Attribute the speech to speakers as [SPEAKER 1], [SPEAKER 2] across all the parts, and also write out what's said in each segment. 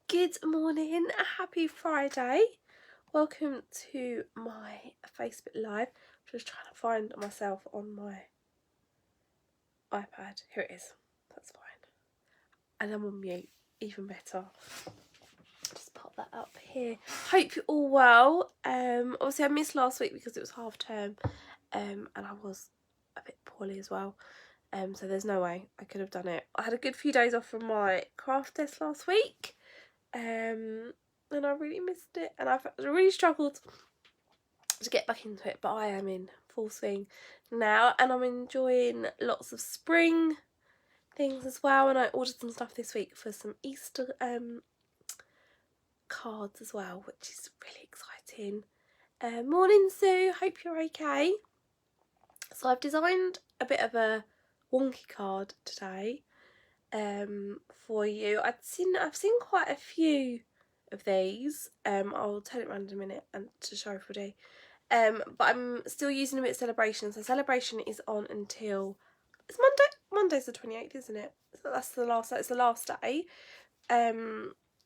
[SPEAKER 1] Good morning, happy Friday. Welcome to my Facebook Live. I'm just trying to find myself on my iPad. Here it is. That's fine. And I'm on mute, even better. Just pop that up here. Hope you're all well. Obviously I missed last week because it was half term, and I was a bit poorly as well. So there's no way I could have done it. I had a good few days off from my craft test last week. And I really missed it, and I've really struggled to get back into it, but I am in full swing now, and I'm enjoying lots of spring things as well. And I ordered some stuff this week for some Easter cards as well, which is really exciting. Morning Sue, hope you're okay. So I've designed a bit of a wonky card today for you. I've seen quite a few of these. I'll turn it around in a minute and to show everybody. But I'm still using a bit of Celebration. So Celebration is on until it's Monday. Monday's the 28th, isn't it? So that's the last day. It's the last day.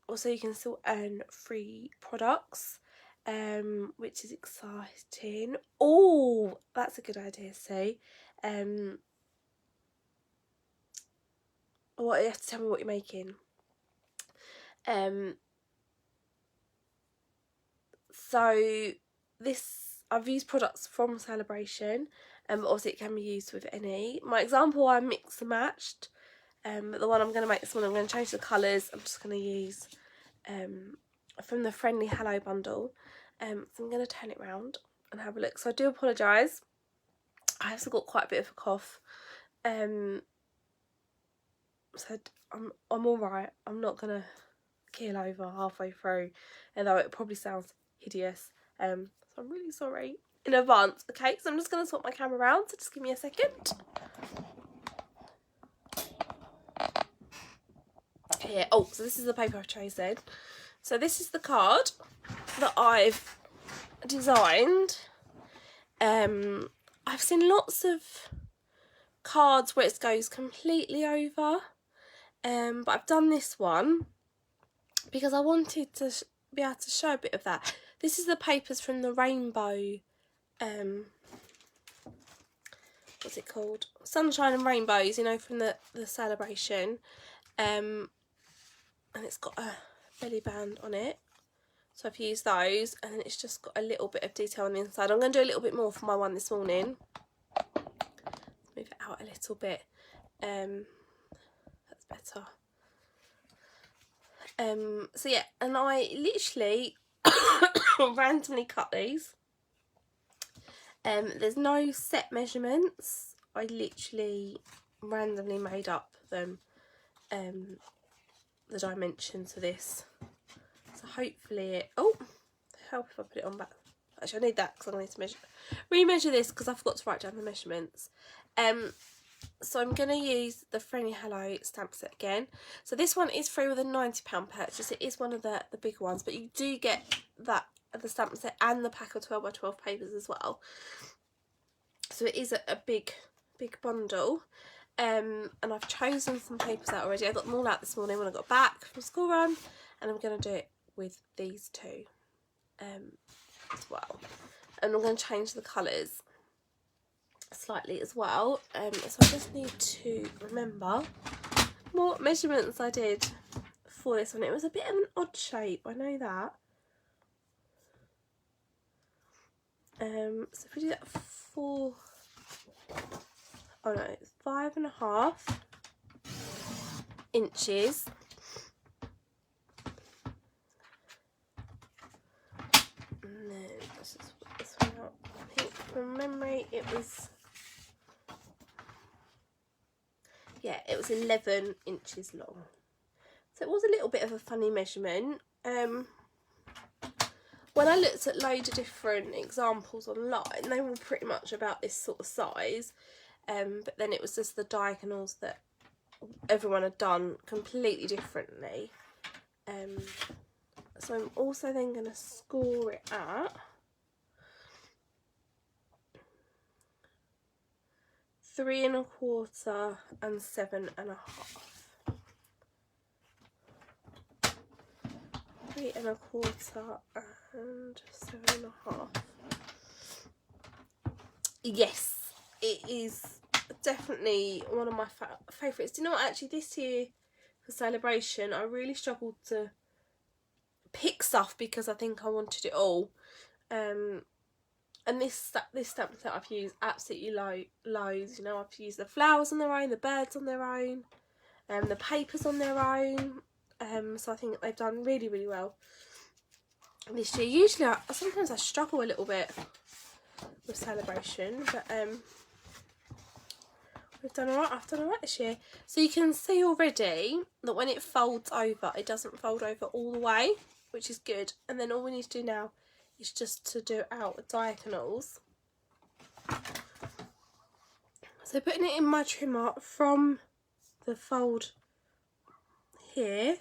[SPEAKER 1] Also you can still earn free products, which is exciting. Oh, that's a good idea, see. What you have to tell me what you're making. So this, I've used products from Celebration, but obviously it can be used with any. My example, I mix and matched, but the one I'm going to make this one, I'm going to change the colours. I'm just going to use from the Friendly Hello bundle. So I'm going to turn it round and have a look. So I do apologise. I also got quite a bit of a cough. So I'm alright. I'm not going to keel over halfway through, although it probably sounds hideous. So I'm really sorry in advance. Okay, so I'm just going to swap my camera around, so just give me a second. Here, oh, so this is the paper I've chosen. So this is the card that I've designed. I've seen lots of cards where it goes completely over, but I've done this one because I wanted to be able to show a bit of that. This is the papers from the rainbow, what's it called? Sunshine and Rainbows, you know, from the Celebration. And it's got a belly band on it. So I've used those, and then it's just got a little bit of detail on the inside. I'm going to do a little bit more for my one this morning. Move it out a little bit. That's better. So yeah, and I literally randomly cut these. There's no set measurements. I literally randomly made up them, the dimensions for this. So hopefully it, oh, help if I put it on back. Actually I need that because I need to remeasure this because I forgot to write down the measurements. So I'm going to use the Friendly Hello stamp set again. So this one is free with a £90 purchase. It is one of the big ones, but you do get that, the stamp set and the pack of 12 by 12 papers as well. So it is a big bundle. And I've chosen some papers out already. I got them all out this morning when I got back from school run, and I'm going to do it with these two as well. And I'm going to change the colours slightly as well. So I just need to remember what measurements I did for this one. It was a bit of an odd shape, I know that. So if we do that for, oh no, it's 5.5 inches. And then let's just put this one out. I think from memory it was, yeah, it was 11 inches long. So it was a little bit of a funny measurement. When I looked at loads of different examples online, they were pretty much about this sort of size. But then it was just the diagonals that everyone had done completely differently. So I'm also then going to score it at 3 1/4 and 7 1/2. 3 1/4 and 7 1/2. Yes, it is definitely one of my favourites. Do you know what, actually this year for Celebration I really struggled to pick stuff because I think I wanted it all. And this stamp set I've used absolutely loads. You know, I've used the flowers on their own, the birds on their own, the papers on their own. So I think they've done really, really well this year. Usually, sometimes I struggle a little bit with Celebration, but we've done alright. I've done alright this year. So you can see already that when it folds over, it doesn't fold over all the way, which is good. And then all we need to do now is just to do out diagonals. So putting it in my trimmer from the fold here,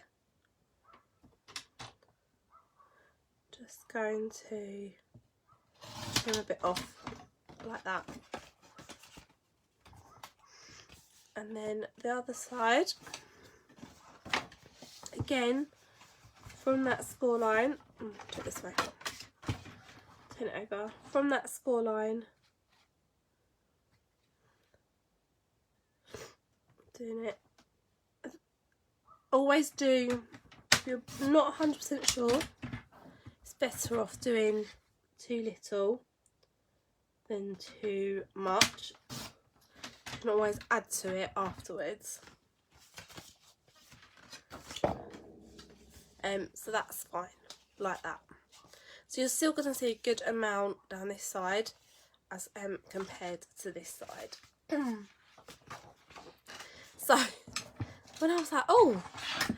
[SPEAKER 1] just going to trim a bit off like that. And then the other side, again, from that score line, do it this way, turn it over, from that score line, doing it. Always do, if you're not 100% sure, it's better off doing too little than too much. You can always add to it afterwards. So that's fine, like that. So you're still going to see a good amount down this side as compared to this side. So when I was like, oh,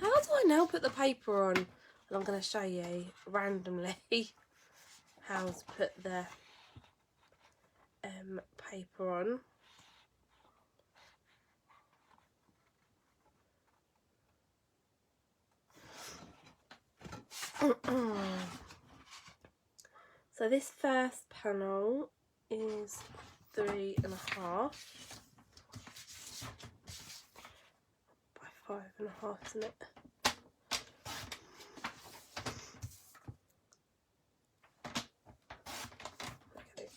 [SPEAKER 1] how do I now put the paper on? And I'm going to show you randomly how to put the paper on. So this first panel is 3 1/2 by 5 1/2, isn't it? Okay.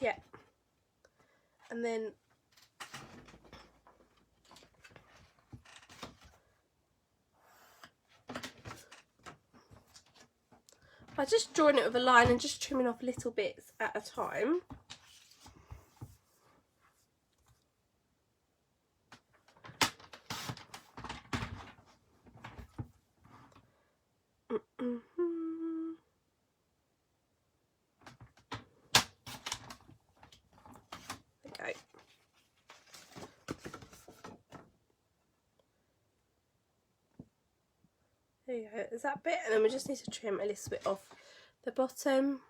[SPEAKER 1] Yeah, and then by just drawing it with a line and just trimming off little bits at a time. Okay. There you go, there's that bit, and then we just need to trim a little bit off the bottom.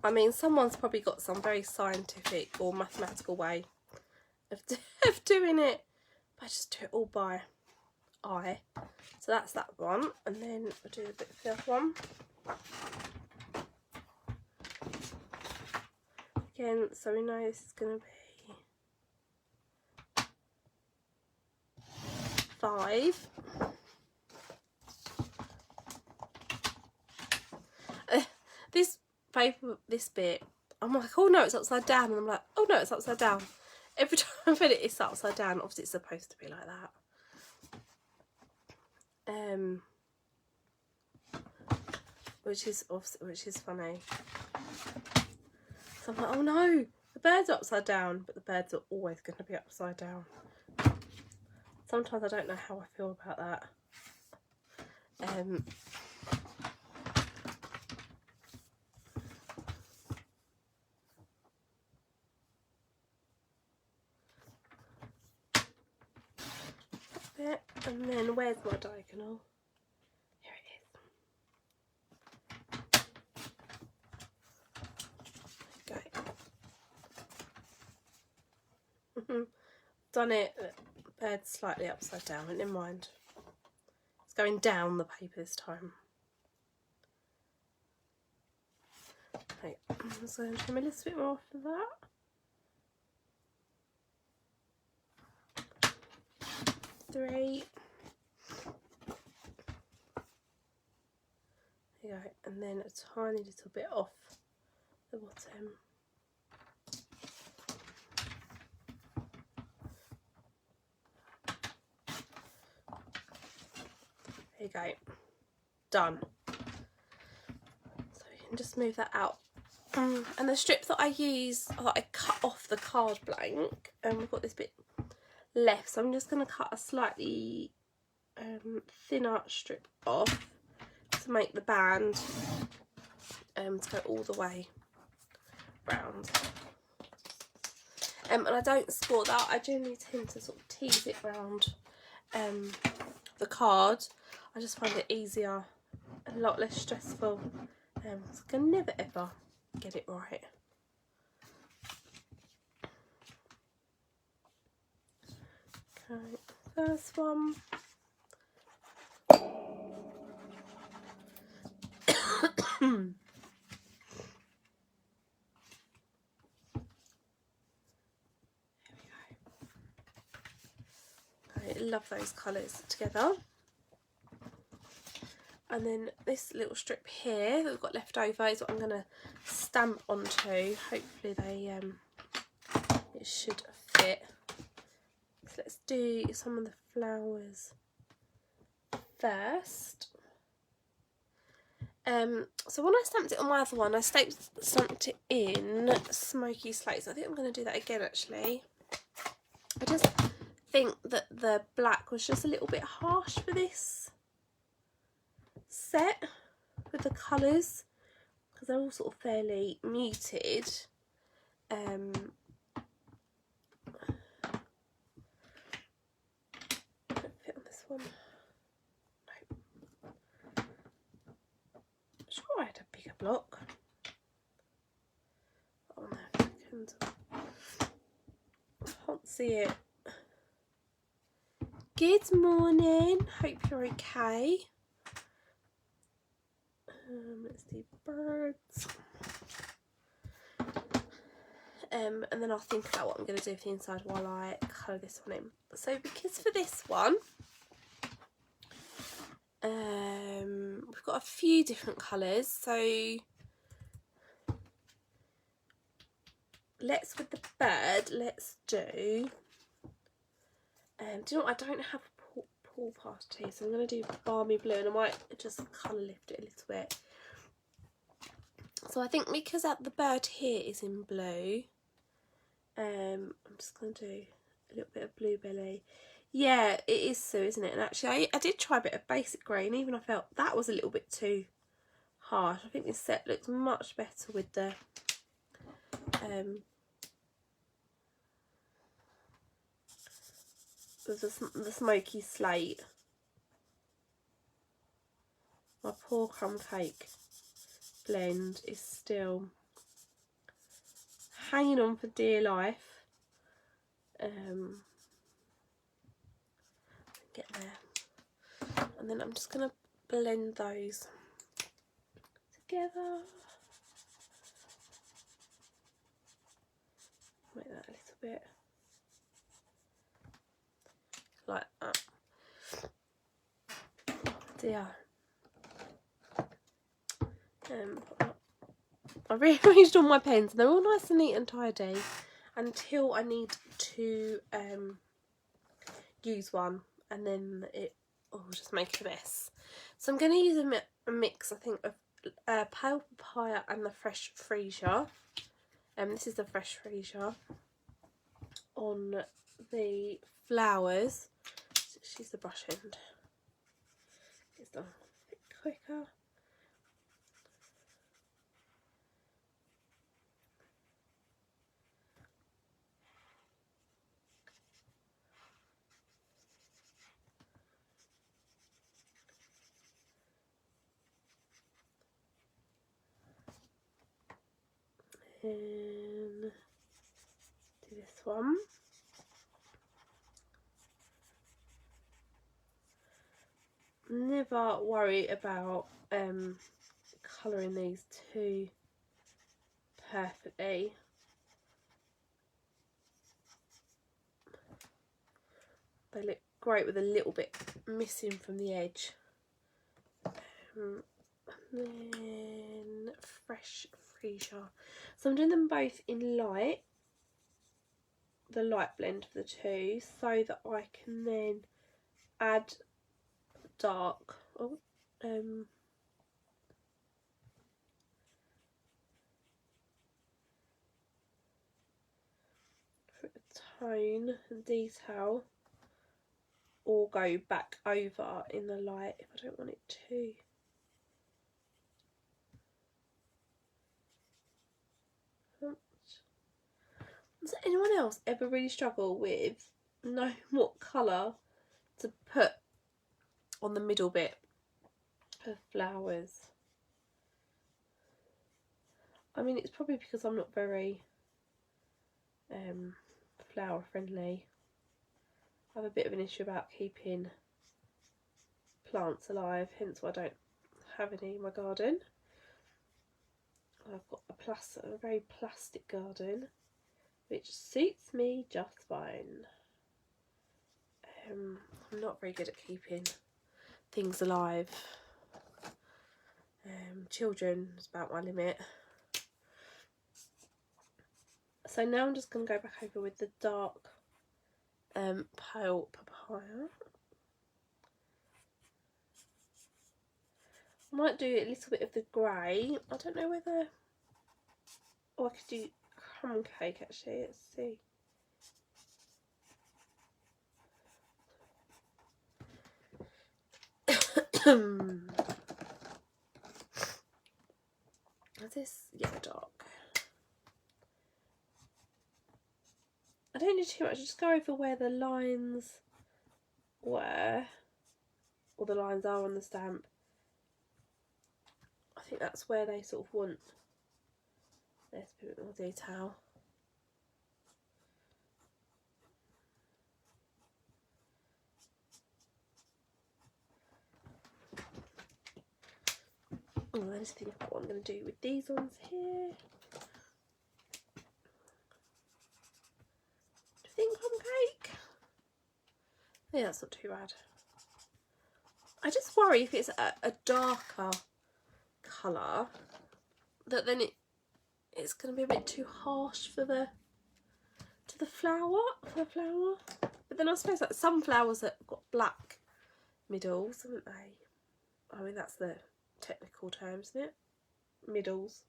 [SPEAKER 1] I mean, someone's probably got some very scientific or mathematical way of doing it, but I just do it all by eye. So that's that one, and then we'll do a bit of the other one. Again, so we know this is going to be 5. This paper, this bit, I'm like, oh no, it's upside down, and I'm like, oh no, it's upside down. Every time I put it, it's upside down. Obviously, it's supposed to be like that. Which is funny. So I'm like, oh no, the bird's upside down, but the birds are always going to be upside down. Sometimes I don't know how I feel about that. And then where's my diagonal? Here it is. Okay. Done it. Bird's slightly upside down, but never mind. It's going down the paper this time. Okay. So I'm trim a little bit more for that. Three. There you go. And then a tiny little bit off the bottom. There you go. Done. So you can just move that out. And the strip that I use, that I cut off the card blank, and we've got this bit left, so I'm just going to cut a slightly thinner strip off to make the band to go all the way round. And I don't score that, I generally tend to sort of tease it round the card. I just find it easier, a lot less stressful. So I can never ever get it right. Okay, first one. I love those colours together. And then this little strip here that we've got left over is what I'm going to stamp onto. Hopefully they it should fit. So let's do some of the flowers first. So when I stamped it on my other one, I stamped it in Smoky Slate. So I think I'm going to do that again actually. I just think that the black was just a little bit harsh for this set with the colours, because they're all sort of fairly muted. Don't fit on this one. No. I'm sure I had a bigger block. Oh no, second. I can't see it. Good morning. Hope you're okay. Let's do birds. And then I'll think about what I'm going to do with the inside while I colour this one in. So because for this one, we've got a few different colours. So with the bird, let's do, do you know what, I don't have a pool party, so I'm going to do balmy blue, and I might just colour lift it a little bit. So I think because the bird here is in blue, I'm just going to do a little bit of blue belly. Yeah, it is Sue, isn't it? And actually I did try a bit of basic grey, and even I felt that was a little bit too harsh. I think this set looks much better with the Smoky Slate. My poor crumb cake blend is still hanging on for dear life. Get there, and then I'm just going to blend those together. Make that a little bit like that. Dear. I rearranged all my pens, and they're all nice and neat and tidy until I need to use one, and then it will just make a mess. So I'm going to use a mix, I think, of pale papaya and the fresh freesia. This is the fresh freesia on the flowers. Let's use the brush end. It's done a bit quicker. And do this one. Never worry about colouring these too perfectly. They look great with a little bit missing from the edge. And then Fresh Freesia. So I'm doing them both in light, the light blend for the two, so that I can then add dark. Oh, for a tone and detail, or go back over in the light if I don't want it to. Does anyone else ever really struggle with knowing what colour to put on the middle bit of flowers? I mean, it's probably because I'm not very flower friendly. I have a bit of an issue about keeping plants alive, hence why I don't have any in my garden. I've got a very plastic garden, which suits me just fine. I'm not very good at keeping things alive. Children is about my limit. So now I'm just going to go back over with the dark pale papaya. I might do a little bit of the grey. I don't know whether... Oh, I could do crumb cake actually. Let's see. Is this yellow dark? I don't do too much. I just go over where the lines were, or the lines are on the stamp. I think that's where they sort of want there to be a bit more detail. Oh, I just think about what I'm going to do with these ones here. Do you think crumb cake? Yeah, that's not too bad. I just worry if it's a darker colour, that then it's going to be a bit too harsh for the flower. But then I suppose like some flowers that have got black middles, haven't they? I mean, that's the technical term, isn't it? Middles.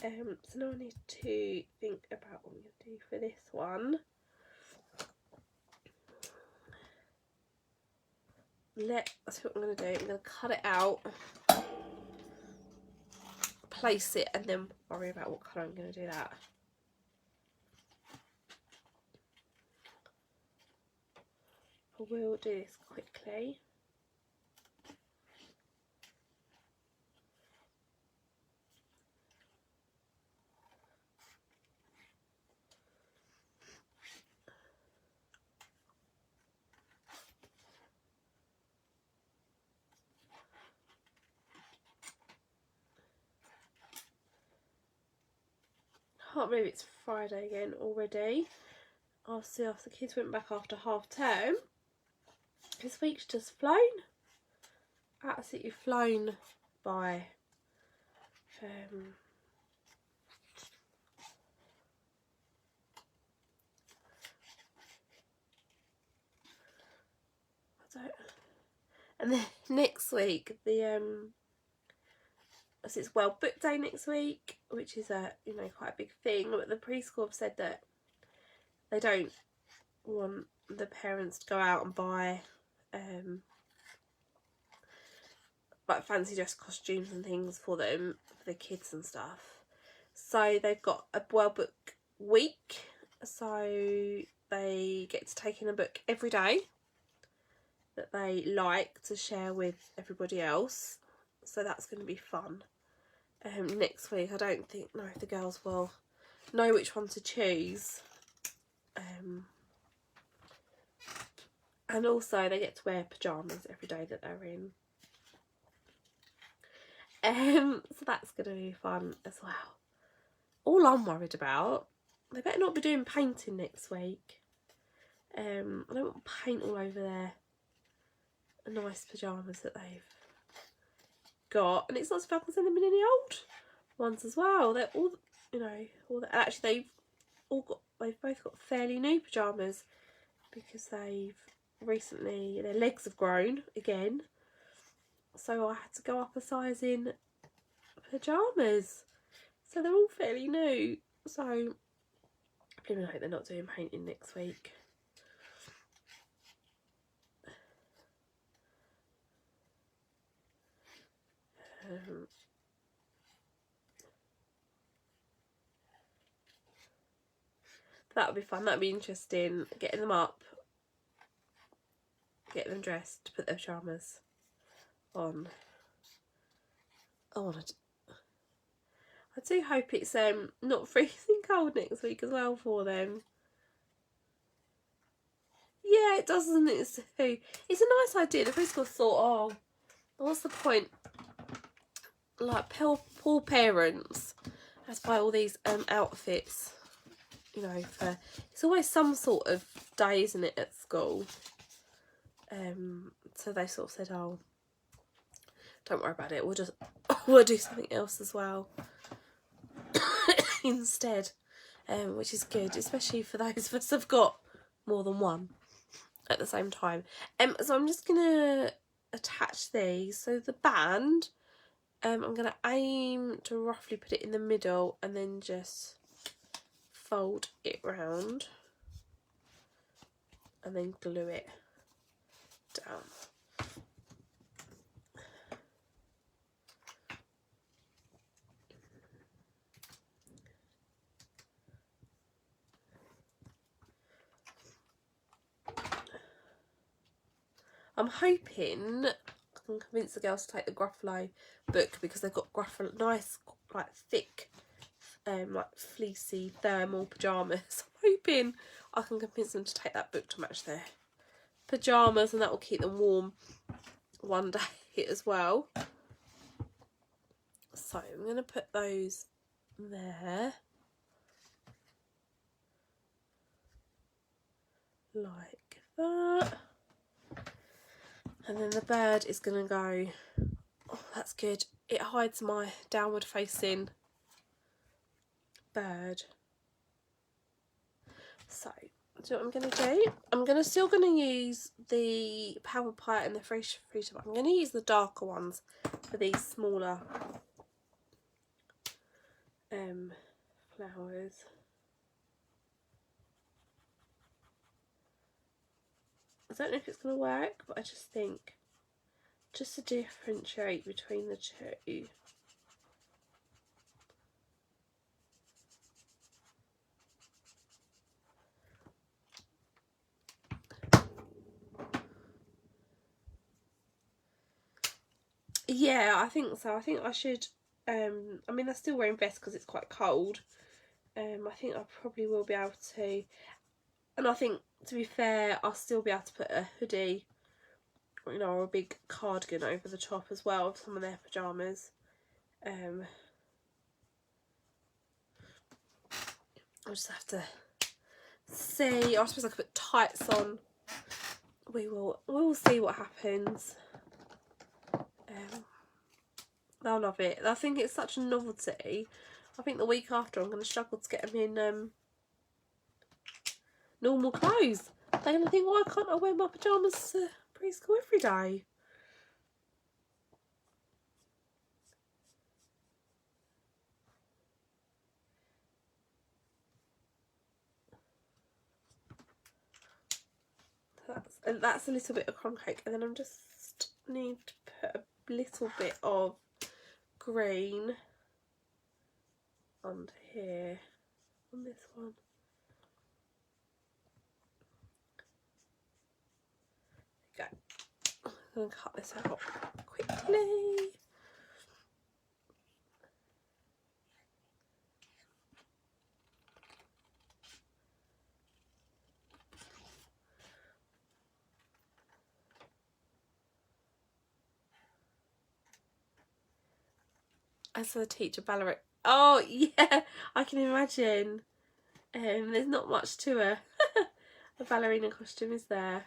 [SPEAKER 1] So now I need to think about what I'm going to do for this one. That's what I'm going to do. I'm going to cut it out, place it, and then worry about what colour I'm going to do that. I will do this quickly. Can't believe it's Friday again already. Obviously, after the kids went back after half term, this week's just flown. Absolutely flown by. And then next week, as it's World Book Day next week, which is quite a big thing. But the preschool have said that they don't want the parents to go out and buy like fancy dress costumes and things for them, for the kids and stuff. So they've got a World Book week, so they get to take in a book every day that they like to share with everybody else. So that's going to be fun. Next week, I don't know if the girls will know which one to choose. And also they get to wear pyjamas every day that they're in. So that's going to be fun as well. all I'm worried about, they better not be doing painting next week. I don't want paint all over their nice pyjamas that they've got. And it's not so bad, I can send them in any old ones as well. They're all, you know, actually they've both got fairly new pyjamas because they've recently, their legs have grown again. So I had to go up a size in pyjamas. So they're all fairly new. So I really hope they're not doing painting next week. That would be fun. That would be interesting. Getting them up, getting them dressed, put their pyjamas on. I do hope it's not freezing cold next week as well for them. Yeah, it does, doesn't it? It's a nice idea. The preschool thought, oh, what's the point? Like, poor parents have to buy all these outfits, you know, for, it's always some sort of day, isn't it, at school? So they sort of said, oh, don't worry about it, we'll do something else as well instead, which is good, especially for those of us who've got more than one at the same time. So I'm just gonna attach these. So the band, I'm gonna aim to roughly put it in the middle and then just fold it round and then glue it down. I'm hoping I can convince the girls to take the Gruffalo book because they've got Gruffalo, nice, like thick, like fleecy thermal pyjamas. I'm hoping I can convince them to take that book to match their pyjamas, and that will keep them warm one day as well. So I'm going to put those there, like that. And then the bird is going to go, oh, that's good. It hides my downward facing bird. So, do you know what I'm going to do? I'm still going to use the Power Pie and the Fresh Freezer, but I'm going to use the darker ones for these smaller flowers. I don't know if it's going to work, but I just think, just to differentiate between the two. Yeah, I think so. I think I should, I mean, I'm still wearing vests because it's quite cold. I think I probably will be able to, and I think, to be fair, I'll still be able to put a hoodie, you know, or a big cardigan over the top as well of some of their pyjamas. I'll just have to see. I suppose I could put tights on. We'll see what happens. They'll love it. I think it's such a novelty. I think the week after I'm going to struggle to get them in normal clothes. They're going to think, why can't I wear my pyjamas to preschool every day? That's a little bit of crumb cake, and then I'm just need to put a little bit of green under here on this one. There we go. I'm going to cut this out quickly. as a teacher ballerina. Oh yeah, I can imagine. There's not much to a ballerina costume, is there?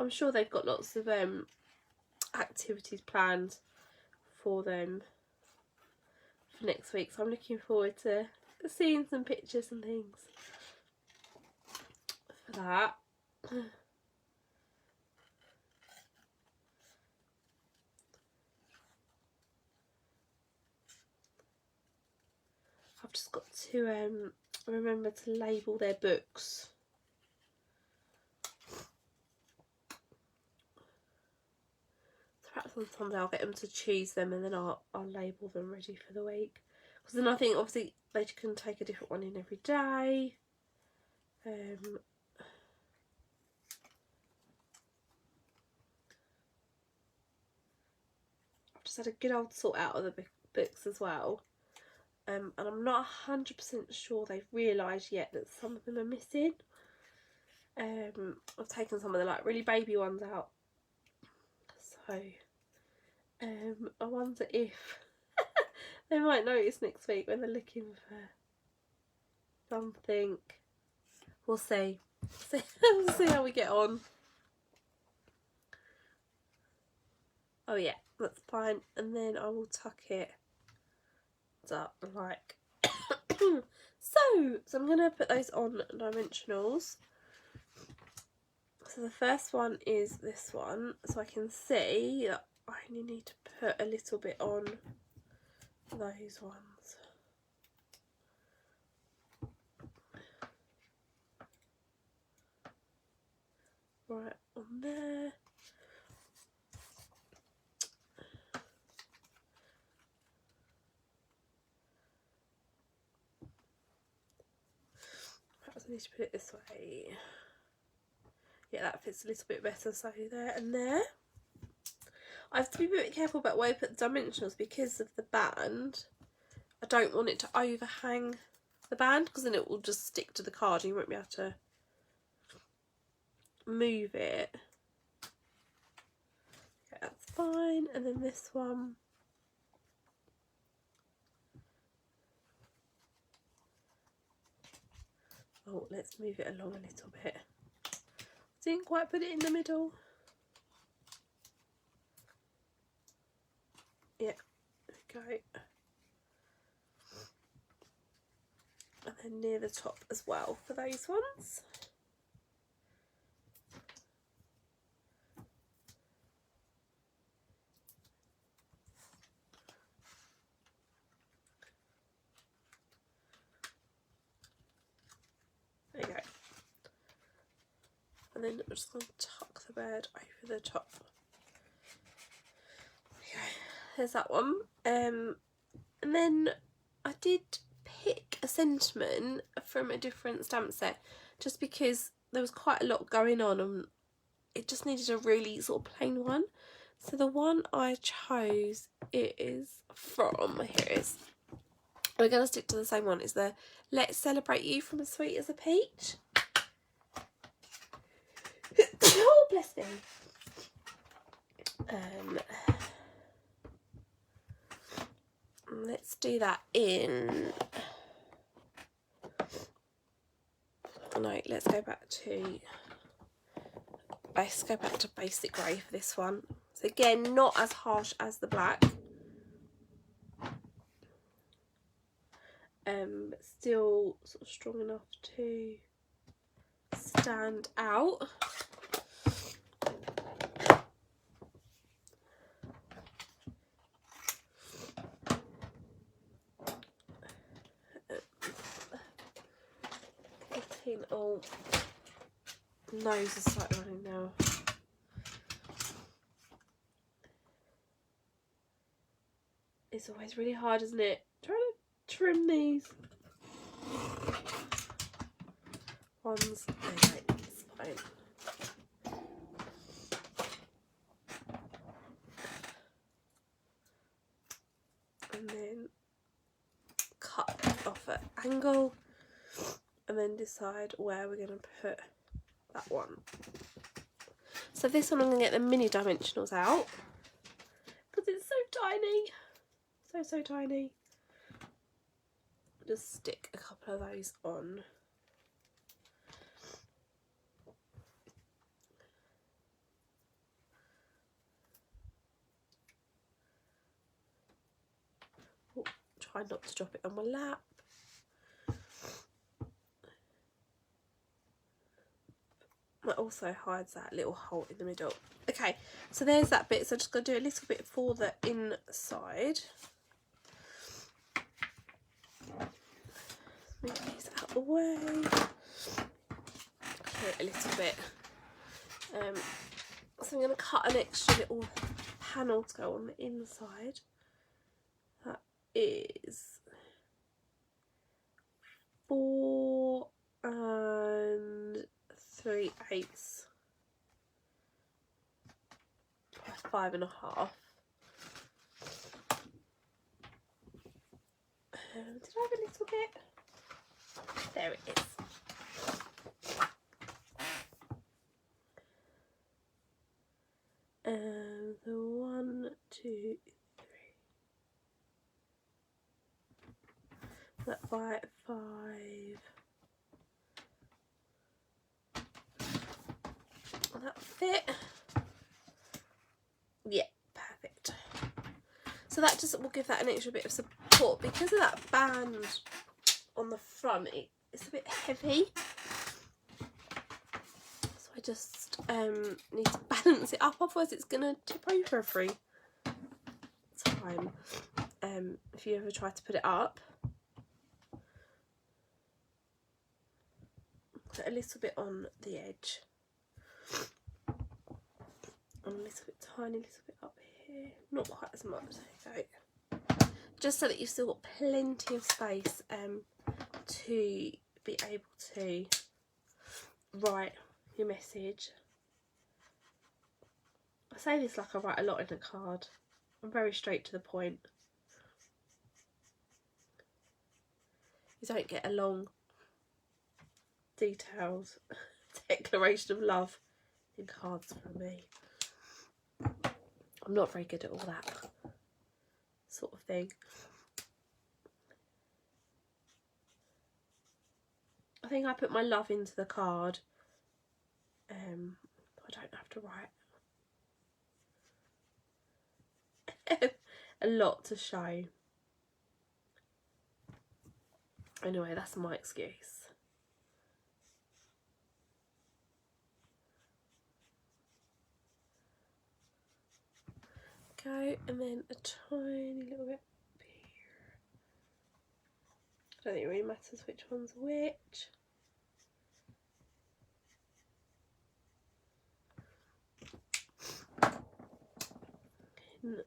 [SPEAKER 1] I'm sure they've got lots of activities planned for them for next week, so I'm looking forward to seeing some pictures and things for that. I've just got to remember to label their books. Perhaps on Sunday I'll get them to choose them and then I'll label them ready for the week. Because then I think obviously they can take a different one in every day. I've just had a good old sort out of the books as well. And I'm not 100% sure they've realised yet that some of them are missing. I've taken some of the like really baby ones out. So I wonder if they might notice next week when they're looking for something. We'll see. We'll see how we get on. Oh yeah, that's fine. And then I will tuck it up like so I'm gonna put those on dimensionals. So the first one is this one, so I can see that I only need to put a little bit on those ones. Right on there. Perhaps I need to put it this way. Yeah, that fits a little bit better, so there and there. I have to be a bit careful about where I put the dimensionals because of the band. I don't want it to overhang the band because then it will just stick to the card and you won't be able to move it. Okay, that's fine. And then this one. Oh, let's move it along a little bit. Didn't quite put it in the middle. Yeah, there we go. And then near the top as well for those ones. There you go. And then I'm just going to tuck the bird over the top. Okay, there's that one. And then I did pick a sentiment from a different stamp set just because there was quite a lot going on and it just needed a really sort of plain one. So the one I chose is from, here it is. We're going to stick to the same one. It's the Let's Celebrate You from As Sweet as a Peach. Oh, bless me. Let's do that in... No, let's go back to basic grey for this one. So again, not as harsh as the black. But still sort of strong enough to stand out. Oh, nose is slightly running now. It's always really hard, isn't it? Trying to trim these ones. Okay, it's fine. and then cut off an angle, and then decide where we're going to put that one. So this one I'm going to get the mini dimensionals out because it's so tiny, so tiny. Just stick a couple of those on. Oh, try not to drop it on my lap. That also hides that little hole in the middle. Okay, so there's that bit. So I'm just going to do a little bit for the inside. Move these out of the way. Clear it a little bit. So I'm going to cut an extra little panel to go on the inside. That is 4 3/8 by 5.5. Did I have a little bit? There it is. And the 1, 2, 3. That by 5. Will that fit? Yeah, perfect. So that just will give that an extra bit of support because of that band on the front. It's a bit heavy, so I just need to balance it up, otherwise it's gonna tip over every time. If you ever try to put it up, put a little bit on the edge, and a little bit, tiny little bit up here, not quite as much. There you go. Just so that you've still got plenty of space to be able to write your message. I say this like I write a lot in a card. I'm very straight to the point. You don't get a long, detailed declaration of love in cards from me. I'm not very good at all that sort of thing. I think I put my love into the card. I don't have to write a lot to show. Anyway, that's my excuse. Go, and then a tiny little bit up here. I don't think it really matters which one's which. Then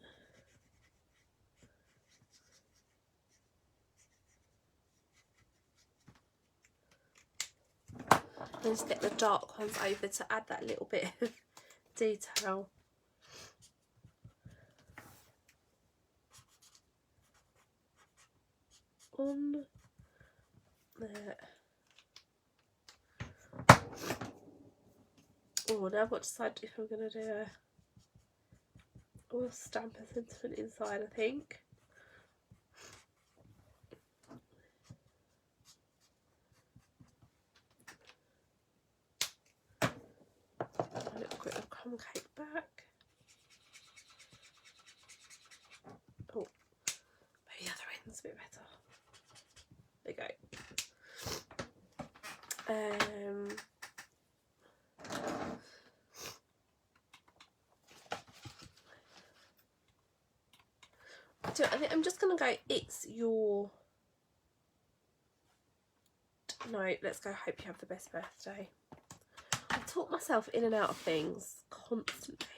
[SPEAKER 1] just get the dark ones over to add that little bit of detail. On there. Oh, now I've got to decide if I'm going to do a stamp a sentiment inside, I think. A little bit of crumb cake back. Oh, maybe the other end's a bit better. There you go. So I think I'm just going to go, it's your... No, let's go, hope you have the best birthday. I talk myself in and out of things constantly.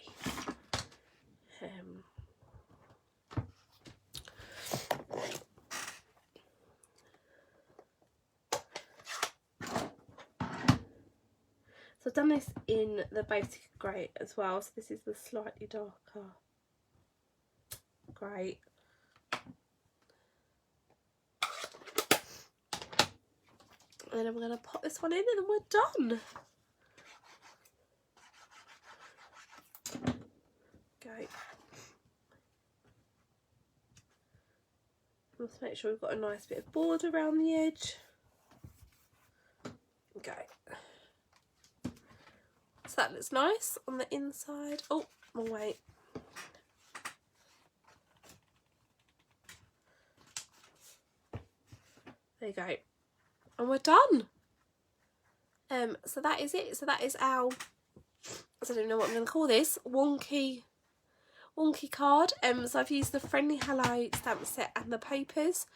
[SPEAKER 1] So I've done this in the basic grey as well, so this is the slightly darker grey. And then I'm going to pop this one in and then we're done. Go. Let's make sure we've got a nice bit of border around the edge. Go. So that looks nice on the inside. Oh, wrong way. There you go. And we're done. So that is it. So that is our, I don't know what I'm going to call this, wonky card. So I've used the Friendly Hello stamp set and the papers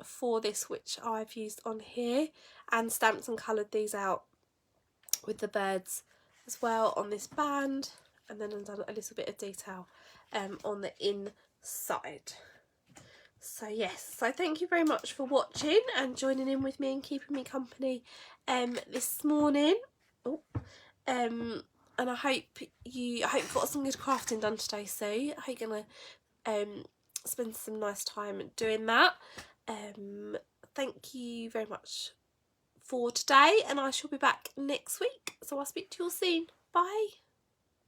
[SPEAKER 1] for this, which I've used on here, and stamped and coloured these out with the birds as well on this band, and then I've done a little bit of detail on the inside. So yes, so thank you very much for watching and joining in with me and keeping me company this morning. And I hope you've got some good crafting done today, Sue. I hope you're gonna spend some nice time doing that. Thank you very much for today, and I shall be back next week. So I'll speak to you all soon. Bye.